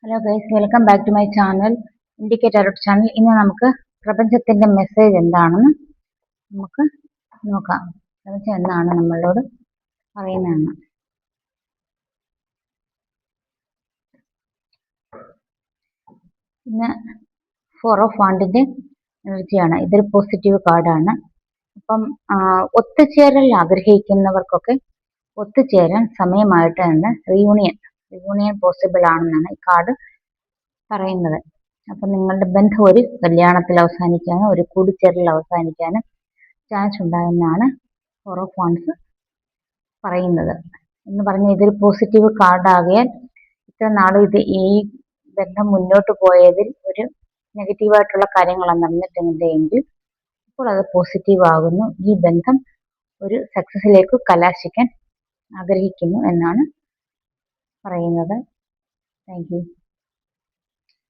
Hello guys, welcome back to my channel indicator channel. ഇന്ന് നമുക്ക് പ്രപഞ്ചത്തിന്റെ മെസ്സേജ് എന്താണെന്ന് നമുക്ക് നോക്കാം. പ്രപഞ്ചം എന്താണ് നമ്മളോട് പറയുന്നതെന്ന്. ഇന്ന് 4 ഓഫ് വാണ്ടിന്റെ എനർജിയാണ്. ഇതൊരു പോസിറ്റീവ് കാർഡാണ്. അപ്പം ഒത്തുചേരൽ ആഗ്രഹിക്കുന്നവർക്കൊക്കെ ഒത്തുചേരാൻ സമയമായിട്ടാണ്. റീയൂണിയൻ പോസിബിൾ ആണെന്നാണ് ഈ കാർഡ് പറയുന്നത്. അപ്പൊ നിങ്ങളുടെ ബന്ധം ഒരു കല്യാണത്തിൽ അവസാനിക്കാനും ഒരു കൂടിച്ചേരലിൽ അവസാനിക്കാനും ചാൻസ് ഉണ്ടാകുമെന്നാണ് 4 ഓഫ് വാണ്ട്സ് പറയുന്നത്. എന്ന് പറഞ്ഞാൽ ഇതൊരു പോസിറ്റീവ് കാർഡ് ആകിയാൽ ഇത്ര നാളും ഈ ബന്ധം മുന്നോട്ട് പോയതിൽ ഒരു നെഗറ്റീവായിട്ടുള്ള കാര്യങ്ങളാണ് നടന്നിട്ടുണ്ടെങ്കിൽ ഇപ്പോൾ അത് പോസിറ്റീവ് ആകുന്നു. ഈ ബന്ധം ഒരു സക്സസിലേക്ക് കലാശിക്കാൻ ആഗ്രഹിക്കുന്നു എന്നാണ് പറയുന്നത്. Thank you.